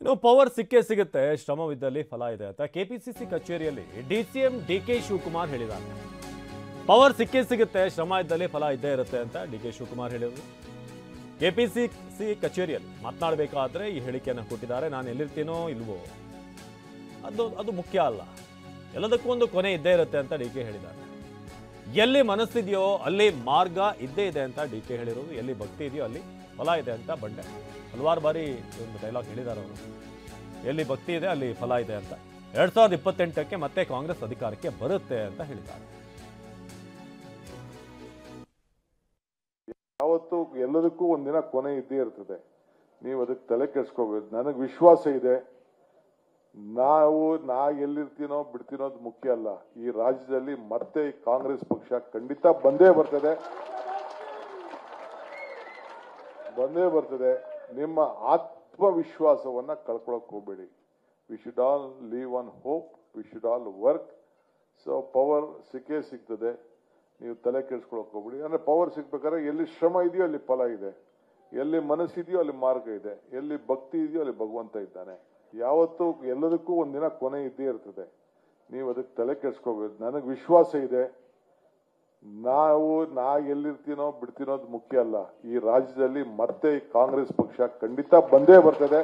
ಇನ್ನು ಪವರ್ ಸಿಕ್ಕೇ ಸಿಗುತ್ತೆ, ಶ್ರಮವಿದ್ದಲ್ಲಿ ಫಲ ಇದೆ ಅಂತ ಕೆಪಿಸಿಸಿ ಕಚೇರಿಯಲ್ಲಿ ಡಿಸಿಎಂ ಡಿಕೆ ಶಿವಕುಮಾರ್ ಹೇಳಿದ್ದಾರೆ. ಪವರ್ ಸಿಕ್ಕೇ ಸಿಗುತ್ತೆ, ಶ್ರಮ ಇದ್ದಲ್ಲಿ ಫಲ ಇದ್ದೇ ಇರುತ್ತೆ ಅಂತ ಡಿಕೆ ಶಿವಕುಮಾರ್ ಹೇಳಿದರು. ಕೆಪಿಸಿಸಿ ಕಚೇರಿಯಲ್ಲಿ ಮಾತನಾಡಬೇಕಾದ್ರೆ ಈ ಹೇಳಿಕೆಯನ್ನು ಕೊಟ್ಟಿದ್ದಾರೆ. ನಾನು ಎಲ್ಲಿರ್ತೀನೋ ಇಲ್ವೋ ಅದು ಮುಖ್ಯ ಅಲ್ಲ, ಎಲ್ಲದಕ್ಕೂ ಒಂದು ಕೊನೆ ಇದ್ದೇ ಇರುತ್ತೆ ಅಂತ ಡಿಕೆ ಹೇಳಿದ್ದಾರೆ. ಎಲ್ಲಿ ಮನಸ್ಸಿದೆಯೋ ಅಲ್ಲಿ ಮಾರ್ಗ ಇದ್ದೇ ಇದೆ ಅಂತ ಡಿಕೆ ಹೇಳಿರೋದು. ಎಲ್ಲಿ ಭಕ್ತಿ ಇದೆಯೋ ಅಲ್ಲಿ ಫಲ ಇದೆ ಅಂತ ಬಂಡೆ ಹಲವಾರು ಬಾರಿ ಒಂದು ಡೈಲಾಗ್ ಹೇಳಿದ್ದಾರೆ ಅವರು. ಎಲ್ಲಿ ಭಕ್ತಿ ಇದೆ ಅಲ್ಲಿ ಫಲ ಇದೆ ಅಂತ. 2028ಕ್ಕೆ ಮತ್ತೆ ಕಾಂಗ್ರೆಸ್ ಅಧಿಕಾರಕ್ಕೆ ಬರುತ್ತೆ ಅಂತ ಹೇಳಿದ್ದಾರೆ. ಯಾವತ್ತು ಎಲ್ಲದಕ್ಕೂ ಒಂದಿನ ಕೊನೆ ಇದ್ದೇ ಇರ್ತದೆ, ನೀವು ಅದಕ್ಕೆ ತಲೆ ಕೆಡಿಸ್ಕೋಬೇಕು. ನನಗೆ ವಿಶ್ವಾಸ ಇದೆ, ನಾ ಎಲ್ಲಿರ್ತೀನೋ ಬಿಡ್ತೀನೋ ಅದು ಮುಖ್ಯ ಅಲ್ಲ. ಈ ರಾಜ್ಯದಲ್ಲಿ ಮತ್ತೆ ಕಾಂಗ್ರೆಸ್ ಪಕ್ಷ ಖಂಡಿತ ಬಂದೇ ಬರ್ತದೆ. ನಿಮ್ಮ ಆತ್ಮವಿಶ್ವಾಸವನ್ನ ಕಳ್ಕೊಳಕ್ ಹೋಗ್ಬೇಡಿ. We should all leave on hope, we should all work. So power ಸಿಕ್ಕೇ ಸಿಗ್ತದೆ, ನೀವು ತಲೆ ಕೆಡಿಸ್ಕೊಳಕ್ ಹೋಗ್ಬೇಡಿ. ಅಂದ್ರೆ ಪವರ್ ಸಿಗ್ಬೇಕಾದ್ರೆ ಎಲ್ಲಿ ಶ್ರಮ ಇದೆಯೋ ಅಲ್ಲಿ ಫಲ ಇದೆ, ಎಲ್ಲಿ ಮನಸ್ಸಿದೆಯೋ ಅಲ್ಲಿ ಮಾರ್ಗ ಇದೆ, ಎಲ್ಲಿ ಭಕ್ತಿ ಇದೆಯೋ ಅಲ್ಲಿ ಭಗವಂತ ಇದ್ದಾನೆ. ಯಾವತ್ತು ಎಲ್ಲದಕ್ಕೂ ಒಂದಿನ ಕೊನೆ ಇದ್ದೇ ಇರ್ತದೆ, ನೀವು ಅದಕ್ಕೆ ತಲೆ ಕೆಡಿಸ್ಕೋಬೇಕು. ನನಗೆ ವಿಶ್ವಾಸ ಇದೆ, ನಾ ಎಲ್ಲಿರ್ತೀನೋ ಬಿಡ್ತೀನೋ ಅದು ಮುಖ್ಯ ಅಲ್ಲ. ಈ ರಾಜ್ಯದಲ್ಲಿ ಮತ್ತೆ ಕಾಂಗ್ರೆಸ್ ಪಕ್ಷ ಖಂಡಿತ ಬಂದೇ ಬರ್ತದೆ.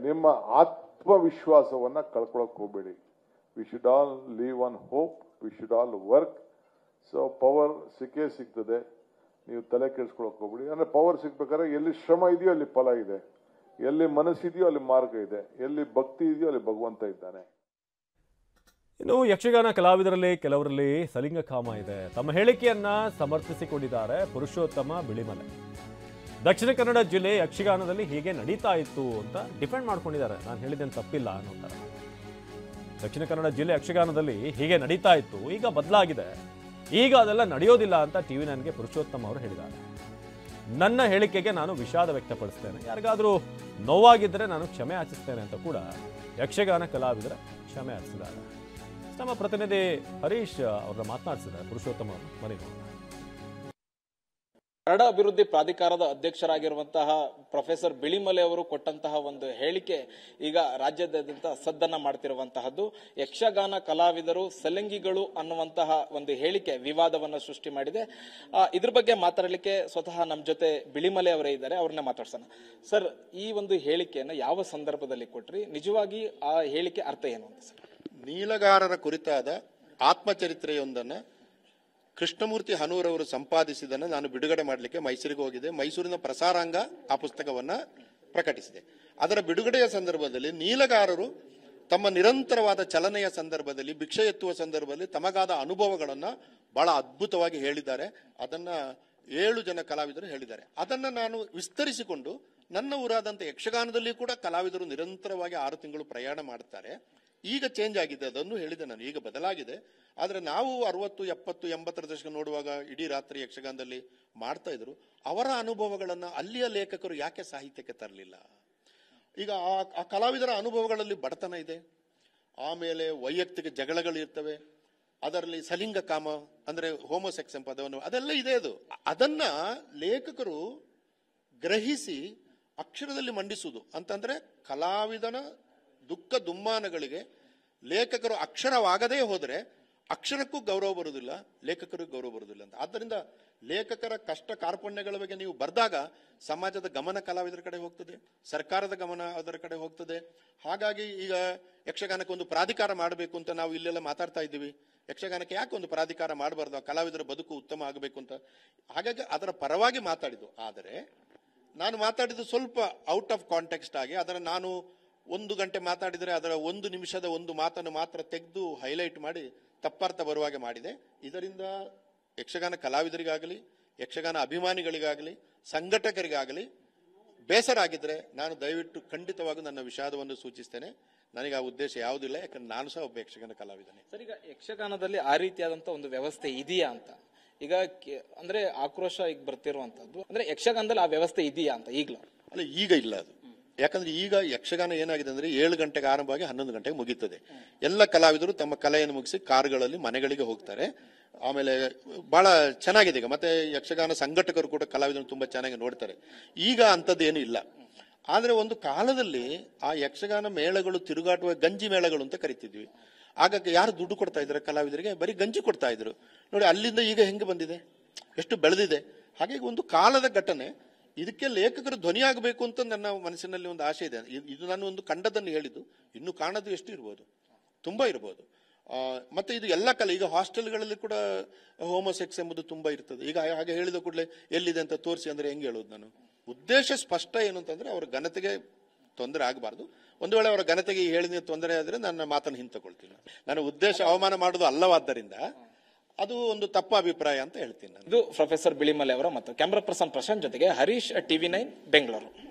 ನಿಮ್ಮ ಆತ್ಮವಿಶ್ವಾಸವನ್ನ ಕಳ್ಕೊಳಕ್ ಹೋಗ್ಬೇಡಿ. We should all leave on hope, we should all work. So power ಸಿಕ್ಕೇ ಸಿಗ್ತದೆ, ನೀವು ತಲೆ ಕೆಡಿಸ್ಕೊಳಕ್ ಹೋಗ್ಬೇಡಿ. ಅಂದ್ರೆ ಪವರ್ ಸಿಗ್ಬೇಕಾದ್ರೆ ಎಲ್ಲಿ ಶ್ರಮ ಇದೆಯೋ ಅಲ್ಲಿ ಫಲ ಇದೆ, ಎಲ್ಲಿ ಮನಸ್ಸಿದೆಯೋ ಅಲ್ಲಿ ಮಾರ್ಗ ಇದೆ, ಎಲ್ಲಿ ಭಕ್ತಿ ಇದೆಯೋ ಅಲ್ಲಿ ಭಗವಂತ ಇದ್ದಾನೆ. ಇನ್ನು ಯಕ್ಷಗಾನ ಕಲಾವಿದರಲ್ಲಿ ಕೆಲವರಲ್ಲಿ ಸಲಿಂಗಕಾಮ ಇದೆ. ತಮ್ಮ ಹೇಳಿಕೆಯನ್ನ ಸಮರ್ಥಿಸಿಕೊಂಡಿದ್ದಾರೆ ಪುರುಷೋತ್ತಮ ಬಿಳಿಮಲೆ. ದಕ್ಷಿಣ ಕನ್ನಡ ಜಿಲ್ಲೆ ಯಕ್ಷಗಾನದಲ್ಲಿ ಹೀಗೆ ನಡೀತಾ ಇತ್ತು ಅಂತ ಡಿಫೆಂಡ್ ಮಾಡ್ಕೊಂಡಿದ್ದಾರೆ. ನಾನು ಹೇಳಿದ್ದೇನು ತಪ್ಪಿಲ್ಲ ಅನ್ನೋತಾರೆ. ದಕ್ಷಿಣ ಕನ್ನಡ ಜಿಲ್ಲೆ ಯಕ್ಷಗಾನದಲ್ಲಿ ಹೀಗೆ ನಡೀತಾ ಇತ್ತು, ಈಗ ಬದಲಾಗಿದೆ, ಈಗ ಅದೆಲ್ಲ ನಡೆಯೋದಿಲ್ಲ ಅಂತ ಟಿವಿ ನೈನ್ಗೆ ಪುರುಷೋತ್ತಮ ಅವರು ಹೇಳಿದ್ದಾರೆ. ನನ್ನ ಹೇಳಿಕೆಗೆ ನಾನು ವಿಷಾದ ವ್ಯಕ್ತಪಡಿಸ್ತೇನೆ, ಯಾರಿಗಾದರೂ ನೋವಾಗಿದ್ದರೆ ನಾನು ಕ್ಷಮೆ ಯಾಚಿಸ್ತೇನೆ ಅಂತ ಕೂಡ ಯಕ್ಷಗಾನ ಕಲಾವಿದರ ಕ್ಷಮೆ ಯಾಚಿಸಿದ್ದಾರೆ. ನಮ್ಮ ಪ್ರತಿನಿಧಿ ಹರೀಶ್ ಅವರ ಮಾತನಾಡಿಸಿದ್ದಾರೆ ಪುರುಷೋತ್ತಮ ಅವರು. ಮನೆಗೆ ಕನ್ನಡ ಅಭಿವೃದ್ಧಿ ಪ್ರಾಧಿಕಾರದ ಅಧ್ಯಕ್ಷರಾಗಿರುವಂತಹ ಪ್ರೊಫೆಸರ್ ಬಿಳಿಮಲೆ ಅವರು ಕೊಟ್ಟಂತಹ ಒಂದು ಹೇಳಿಕೆ ಈಗ ರಾಜ್ಯಾದ್ಯಂತ ಸದ್ದನ್ನ ಮಾಡ್ತಿರುವಂತಹದ್ದು. ಯಕ್ಷಗಾನ ಕಲಾವಿದರು ಸಲಿಂಗಿಗಳು ಅನ್ನುವಂತಹ ಒಂದು ಹೇಳಿಕೆ ವಿವಾದವನ್ನ ಸೃಷ್ಟಿ ಮಾಡಿದೆ. ಇದ್ರ ಬಗ್ಗೆ ಮಾತಾಡಲಿಕ್ಕೆ ಸ್ವತಃ ನಮ್ಮ ಜೊತೆ ಬಿಳಿಮಲೆ ಅವರೇ ಇದ್ದಾರೆ, ಅವ್ರನ್ನ ಮಾತಾಡ್ಸೋಣ. ಸರ್, ಈ ಒಂದು ಹೇಳಿಕೆಯನ್ನ ಯಾವ ಸಂದರ್ಭದಲ್ಲಿ ಕೊಟ್ರಿ? ನಿಜವಾಗಿ ಆ ಹೇಳಿಕೆ ಅರ್ಥ ಏನು ಅಂತ ಸರ್? ನೀಲಗಾರರ ಕುರಿತಾದ ಆತ್ಮಚರಿತ್ರೆಯೊಂದನ್ನು ಕೃಷ್ಣಮೂರ್ತಿ ಹನೂರವರು ಸಂಪಾದಿಸಿದನ್ನು ನಾನು ಬಿಡುಗಡೆ ಮಾಡಲಿಕ್ಕೆ ಮೈಸೂರಿಗೆ ಹೋಗಿದ್ದೆ. ಮೈಸೂರಿನ ಪ್ರಸಾರಾಂಗ ಆ ಪುಸ್ತಕವನ್ನ ಪ್ರಕಟಿಸಿದೆ. ಅದರ ಬಿಡುಗಡೆಯ ಸಂದರ್ಭದಲ್ಲಿ ನೀಲಗಾರರು ತಮ್ಮ ನಿರಂತರವಾದ ಚಲನೆಯ ಸಂದರ್ಭದಲ್ಲಿ, ಭಿಕ್ಷೆ ಎತ್ತುವ ಸಂದರ್ಭದಲ್ಲಿ ತಮಗಾದ ಅನುಭವಗಳನ್ನ ಬಹಳ ಅದ್ಭುತವಾಗಿ ಹೇಳಿದ್ದಾರೆ. ಅದನ್ನ 7 ಜನ ಕಲಾವಿದರು ಹೇಳಿದ್ದಾರೆ. ಅದನ್ನ ನಾನು ವಿಸ್ತರಿಸಿಕೊಂಡು ನನ್ನ ಊರಾದಂತ ಯಕ್ಷಗಾನದಲ್ಲಿ ಕೂಡ ಕಲಾವಿದರು ನಿರಂತರವಾಗಿ 6 ತಿಂಗಳು ಪ್ರಯಾಣ ಮಾಡುತ್ತಾರೆ. ಈಗ ಚೇಂಜ್ ಆಗಿದೆ, ಅದನ್ನು ಹೇಳಿದೆ ನಾನು, ಈಗ ಬದಲಾಗಿದೆ. ಆದ್ರೆ ನಾವು 60, 70, 80ರ ದಶಕ ನೋಡುವಾಗ ಇಡೀ ರಾತ್ರಿ ಯಕ್ಷಗಾನದಲ್ಲಿ ಮಾಡ್ತಾ ಇದ್ರು. ಅವರ ಅನುಭವಗಳನ್ನ ಅಲ್ಲಿಯ ಲೇಖಕರು ಯಾಕೆ ಸಾಹಿತ್ಯಕ್ಕೆ ತರಲಿಲ್ಲ? ಈಗ ಆ ಕಲಾವಿದರ ಅನುಭವಗಳಲ್ಲಿ ಬಡತನ ಇದೆ, ಆಮೇಲೆ ವೈಯಕ್ತಿಕ ಜಗಳಗಳಿರ್ತವೆ, ಅದರಲ್ಲಿ ಸಲಿಂಗ ಕಾಮ ಅಂದ್ರೆ ಹೋಮೋಸೆಕ್ಸ್ ಎಂಬ ಪದವನ್ನು ಅದೆಲ್ಲ ಇದೆ. ಅದನ್ನ ಲೇಖಕರು ಗ್ರಹಿಸಿ ಅಕ್ಷರದಲ್ಲಿ ಮಂಡಿಸುವುದು ಅಂತಂದ್ರೆ ಕಲಾವಿದನ ದುಃಖ ದುಮ್ಮಾನಗಳಿಗೆ ಲೇಖಕರು ಅಕ್ಷರವಾಗದೇ ಹೋದರೆ ಅಕ್ಷರಕ್ಕೂ ಗೌರವ ಬರುವುದಿಲ್ಲ, ಲೇಖಕರಿಗೂ ಗೌರವ ಬರುವುದಿಲ್ಲ ಅಂತ. ಆದ್ದರಿಂದ ಲೇಖಕರ ಕಷ್ಟ ಕಾರ್ಪಣ್ಯಗಳ ಬಗ್ಗೆ ನೀವು ಬರೆದಾಗ ಸಮಾಜದ ಗಮನ ಕಲಾವಿದರ ಕಡೆ ಹೋಗ್ತದೆ, ಸರ್ಕಾರದ ಗಮನ ಅದರ ಕಡೆ ಹೋಗ್ತದೆ. ಹಾಗಾಗಿ ಈಗ ಯಕ್ಷಗಾನಕ್ಕೆ ಒಂದು ಪ್ರಾಧಿಕಾರ ಮಾಡಬೇಕು ಅಂತ ನಾವು ಇಲ್ಲೆಲ್ಲ ಮಾತಾಡ್ತಾ ಇದ್ದೀವಿ. ಯಕ್ಷಗಾನಕ್ಕೆ ಯಾಕೆ ಒಂದು ಪ್ರಾಧಿಕಾರ ಮಾಡಬಾರ್ದು? ಕಲಾವಿದರ ಬದುಕು ಉತ್ತಮ ಆಗಬೇಕು ಅಂತ. ಹಾಗಾಗಿ ಅದರ ಪರವಾಗಿ ಮಾತಾಡಿದ್ದು. ಆದರೆ ನಾನು ಮಾತಾಡಿದ್ದು ಸ್ವಲ್ಪ ಔಟ್ ಆಫ್ ಕಾಂಟೆಕ್ಸ್ಟ್ ಆಗಿ, ಅದರ ನಾನು 1 ಗಂಟೆ ಮಾತಾಡಿದರೆ ಅದರ 1 ನಿಮಿಷದ ಒಂದು ಮಾತನ್ನು ಮಾತ್ರ ತೆಗೆದು ಹೈಲೈಟ್ ಮಾಡಿ ತಪ್ಪರ್ಥ ಬರುವಾಗೆ ಮಾಡಿದೆ. ಇದರಿಂದ ಯಕ್ಷಗಾನ ಕಲಾವಿದರಿಗಾಗಲಿ, ಯಕ್ಷಗಾನ ಅಭಿಮಾನಿಗಳಿಗಾಗಲಿ, ಸಂಘಟಕರಿಗಾಗಲಿ ಬೇಸರ ಆಗಿದ್ರೆ ನಾನು ದಯವಿಟ್ಟು ಖಂಡಿತವಾಗಿ ನನ್ನ ವಿಷಾದವನ್ನು ಸೂಚಿಸ್ತೇನೆ. ನನಗೆ ಆ ಉದ್ದೇಶ ಯಾವುದಿಲ್ಲ, ಯಾಕಂದ್ರೆ ನಾನು ಸಹ ಒಬ್ಬ ಯಕ್ಷಗಾನ ಕಲಾವಿದನೇ. ಸರ್, ಈಗ ಯಕ್ಷಗಾನದಲ್ಲಿ ಆ ರೀತಿಯಾದಂತ ಒಂದು ವ್ಯವಸ್ಥೆ ಇದೆಯಾ ಅಂತ ಈಗ ಅಂದ್ರೆ ಆಕ್ರೋಶ ಈಗ ಬರ್ತಿರುವಂತದ್ದು, ಅಂದ್ರೆ ಯಕ್ಷಗಾನದಲ್ಲಿ ಆ ವ್ಯವಸ್ಥೆ ಇದೆಯಾ ಅಂತ ಈಗಲೂ? ಅಲ್ಲ, ಈಗ ಇಲ್ಲ ಅದು. ಯಾಕಂದ್ರೆ ಈಗ ಯಕ್ಷಗಾನ ಏನಾಗಿದೆ ಅಂದ್ರೆ 7 ಗಂಟೆಗೆ ಆರಂಭವಾಗಿ 11 ಗಂಟೆಗೆ ಮುಗೀತದೆ. ಎಲ್ಲ ಕಲಾವಿದರು ತಮ್ಮ ಕಲೆಯನ್ನು ಮುಗಿಸಿ ಕಾರುಗಳಲ್ಲಿ ಮನೆಗಳಿಗೆ ಹೋಗ್ತಾರೆ. ಆಮೇಲೆ ಬಹಳ ಚೆನ್ನಾಗಿದೆ ಈಗ. ಮತ್ತೆ ಯಕ್ಷಗಾನ ಸಂಘಟಕರು ಕೂಡ ಕಲಾವಿದರನ್ನು ತುಂಬಾ ಚೆನ್ನಾಗಿ ನೋಡ್ತಾರೆ. ಈಗ ಅಂಥದ್ದೇನು ಇಲ್ಲ. ಆದ್ರೆ ಒಂದು ಕಾಲದಲ್ಲಿ ಆ ಯಕ್ಷಗಾನ ಮೇಳಗಳು ತಿರುಗಾಟುವ ಗಂಜಿ ಮೇಳಗಳು ಅಂತ ಕರಿತಿದ್ವಿ. ಆಗ ಯಾರು ದುಡ್ಡು ಕೊಡ್ತಾ ಇದ್ದಾರೆ ಕಲಾವಿದರಿಗೆ? ಬರೀ ಗಂಜಿ ಕೊಡ್ತಾ ಇದ್ರು. ನೋಡಿ ಅಲ್ಲಿಂದ ಈಗ ಹೆಂಗೆ ಬಂದಿದೆ, ಎಷ್ಟು ಬೆಳೆದಿದೆ. ಹಾಗಾಗಿ ಒಂದು ಕಾಲದ ಘಟನೆ. ಇದಕ್ಕೆ ಲೇಖಕರು ಧ್ವನಿಯಾಗಬೇಕು ಅಂತ ನನ್ನ ಮನಸ್ಸಿನಲ್ಲಿ ಒಂದು ಆಸೆ ಇದೆ. ಇದು ನಾನು ಒಂದು ಕಂಡದನ್ನು ಹೇಳಿದ್ದು, ಇನ್ನು ಕಾಣದು ಎಷ್ಟು ಇರ್ಬೋದು, ತುಂಬಾ ಇರ್ಬೋದು. ಮತ್ತೆ ಇದು ಎಲ್ಲ ಕಲೆ. ಈಗ ಹಾಸ್ಟೆಲ್ಗಳಲ್ಲಿ ಕೂಡ ಹೋಮೋಸೆಕ್ಸ್ ಎಂಬುದು ತುಂಬಾ ಇರ್ತದೆ. ಈಗ ಹಾಗೆ ಹೇಳಿದ ಕೂಡಲೇ ಎಲ್ಲಿದೆ ಅಂತ ತೋರಿಸಿ ಅಂದ್ರೆ ಹೆಂಗೆ ಹೇಳೋದು ನಾನು? ಉದ್ದೇಶ ಸ್ಪಷ್ಟ ಏನು ಅಂತಂದ್ರೆ ಅವರ ಘನತೆಗೆ ತೊಂದರೆ ಆಗಬಾರ್ದು. ಒಂದು ವೇಳೆ ಅವರ ಘನತೆಗೆ ಹೇಳಿದ ತೊಂದರೆ ಆದ್ರೆ ನನ್ನ ಮಾತನ್ನು ಹಿಂತಕೊಳ್ತೀನಿ. ನನ್ನ ಉದ್ದೇಶ ಅವಮಾನ ಮಾಡೋದು ಅಲ್ಲವಾದ್ದರಿಂದ ಅದು ಒಂದು ತಪ್ಪು ಅಭಿಪ್ರಾಯ ಅಂತ ಹೇಳ್ತೀನಿ ನಾನು. ಇದು ಪ್ರೊಫೆಸರ್ ಬಿಳಿಮಲೆ ಅವರ ಮತ್ತು ಕ್ಯಾಮ್ರಾ ಪರ್ಸನ್ ಪ್ರಶಾಂತ್ ಜೊತೆಗೆ ಹರೀಶ್, TV9 ಬೆಂಗಳೂರು.